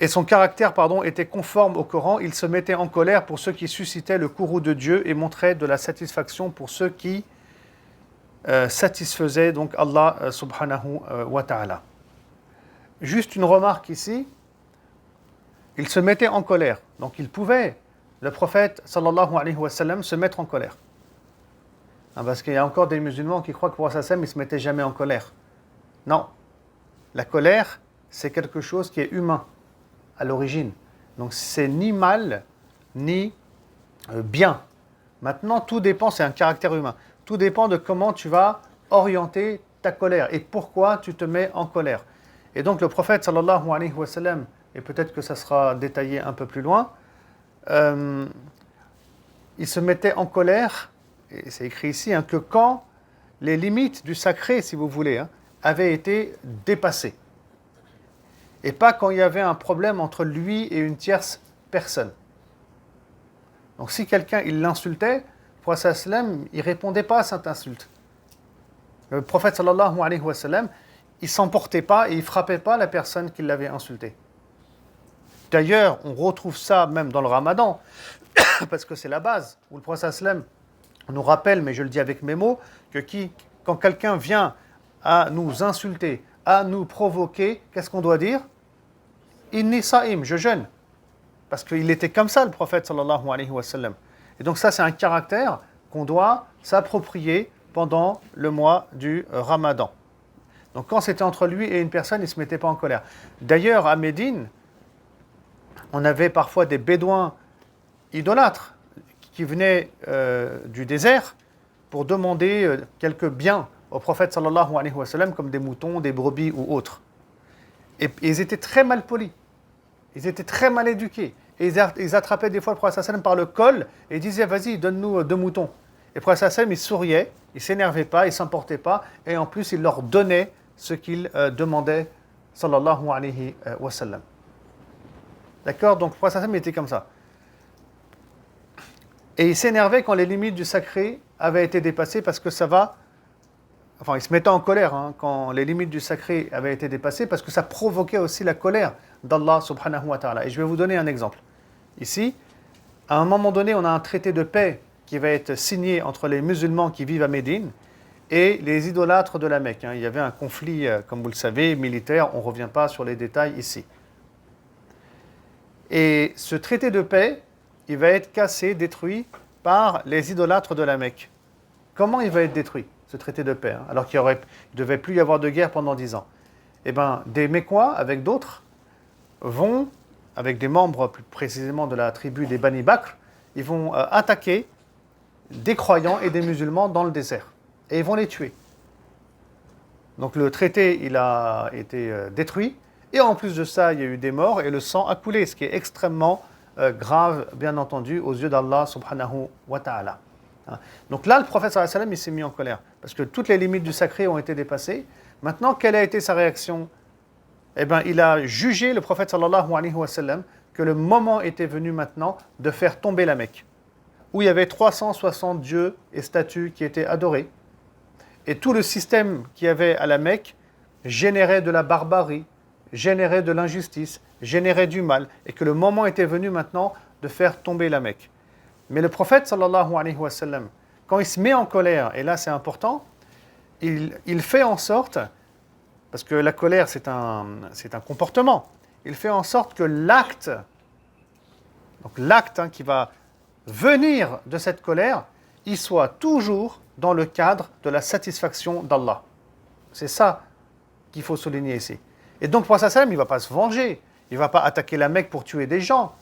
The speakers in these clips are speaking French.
Et son caractère, était conforme au Coran. Il se mettait en colère pour ceux qui suscitaient le courroux de Dieu et montrait de la satisfaction pour ceux qui satisfaisaient donc Allah subhanahu wa ta'ala. Juste une remarque ici. Il se mettait en colère. Donc il pouvait, le prophète sallallahu alayhi wa sallam, se mettre en colère. Parce qu'il y a encore des musulmans qui croient que pour Sassam, il ne se mettait jamais en colère. Non. La colère, c'est quelque chose qui est humain à l'origine. Donc c'est ni mal, ni bien. Maintenant, tout dépend, c'est un caractère humain. Tout dépend de comment tu vas orienter ta colère et pourquoi tu te mets en colère. Et donc le prophète sallallahu alayhi wa sallam, et peut-être que ça sera détaillé un peu plus loin, il se mettait en colère, et c'est écrit ici, que quand les limites du sacré, si vous voulez, avaient été dépassées. Et pas quand il y avait un problème entre lui et une tierce personne. Donc si quelqu'un, il l'insultait, le prophète sallam, il ne répondait pas à cette insulte. Le prophète sallallahu alayhi wa sallam, il ne s'emportait pas et il ne frappait pas la personne qui l'avait insulté. D'ailleurs, on retrouve ça même dans le Ramadan, parce que c'est la base, où le prophète sallam nous rappelle, mais je le dis avec mes mots, que quand quelqu'un vient à nous insulter, à nous provoquer, qu'est-ce qu'on doit dire ? Inni sa'im, je jeûne. Parce qu'il était comme ça, le prophète sallallahu alayhi wa sallam. Et donc ça, c'est un caractère qu'on doit s'approprier pendant le mois du Ramadan. Donc quand c'était entre lui et une personne, il ne se mettait pas en colère. D'ailleurs, à Médine, on avait parfois des bédouins idolâtres qui venaient du désert pour demander quelques biens au prophète sallallahu alayhi wa sallam, comme des moutons, des brebis ou autres. Et ils étaient très mal polis, ils étaient très mal éduqués. Et ils attrapaient des fois le prophète sallam par le col et disaient « Vas-y, donne-nous 2 moutons ». Et le prophète sallam, il souriait, il ne s'énervait pas, il ne s'emportait pas, et en plus, il leur donnait ce qu'ils demandaient, sallallahu alayhi wa sallam. D'accord ? Donc le prophète sallam était comme ça. Et il s'énervait quand les limites du sacré avaient été dépassées parce que ça va... Enfin, il se mettait en colère quand les limites du sacré avaient été dépassées parce que ça provoquait aussi la colère d'Allah subhanahu wa ta'ala. Et je vais vous donner un exemple. Ici, à un moment donné, on a un traité de paix qui va être signé entre les musulmans qui vivent à Médine et les idolâtres de la Mecque. Il y avait un conflit, comme vous le savez, militaire. On ne revient pas sur les détails ici. Et ce traité de paix, il va être cassé, détruit par les idolâtres de la Mecque. Comment il va être détruit, ce traité de paix, alors qu'il ne devait plus y avoir de guerre pendant 10 ans? Eh bien, des Mécois, avec d'autres, vont, avec des membres plus précisément de la tribu des Bani Bakr, ils vont attaquer des croyants et des musulmans dans le désert. Et ils vont les tuer. Donc le traité, il a été détruit. Et en plus de ça, il y a eu des morts et le sang a coulé, ce qui est extrêmement grave, bien entendu, aux yeux d'Allah subhanahu wa ta'ala. Donc là, le prophète sallallahu alayhi wa sallam, il s'est mis en colère, parce que toutes les limites du sacré ont été dépassées. Maintenant, quelle a été sa réaction ? Eh bien, il a jugé, le prophète sallallahu alayhi wa sallam, que le moment était venu maintenant de faire tomber la Mecque, où il y avait 360 dieux et statues qui étaient adorés. Et tout le système qu'il y avait à la Mecque générait de la barbarie, générait de l'injustice, générait du mal, et que le moment était venu maintenant de faire tomber la Mecque. Mais le prophète sallallahu alayhi wa sallam, quand il se met en colère, et là c'est important, il fait en sorte, parce que la colère c'est un comportement, il fait en sorte que l'acte qui va venir de cette colère, il soit toujours dans le cadre de la satisfaction d'Allah. C'est ça qu'il faut souligner ici. Et donc, le prophète sallam, il ne va pas se venger. Il ne va pas attaquer la Mecque pour tuer des gens.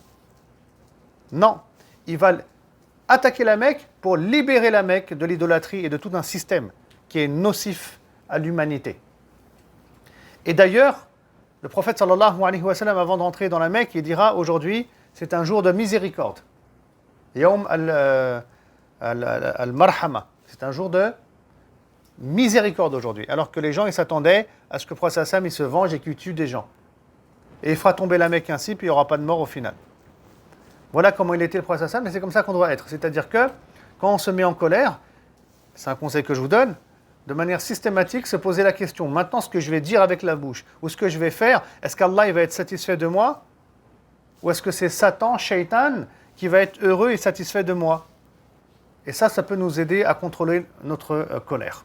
Non. Il va attaquer la Mecque pour libérer la Mecque de l'idolâtrie et de tout un système qui est nocif à l'humanité. Et d'ailleurs, le prophète sallallahu alayhi wa sallam, avant d'entrer dans la Mecque, il dira aujourd'hui, c'est un jour de miséricorde. Yawm al-Marhama. C'est un jour de miséricorde aujourd'hui. Alors que les gens, ils s'attendaient à ce que le prophète sallam, il se venge et qu'il tue des gens. Et il fera tomber la Mecque ainsi, puis il n'y aura pas de mort au final. Voilà comment il était le prophète sallam, et c'est comme ça qu'on doit être. C'est-à-dire que, quand on se met en colère, c'est un conseil que je vous donne, de manière systématique, se poser la question, maintenant ce que je vais dire avec la bouche, ou ce que je vais faire, est-ce qu'Allah il va être satisfait de moi, ou est-ce que c'est Satan, Shaitan, qui va être heureux et satisfait de moi? Et ça peut nous aider à contrôler notre colère.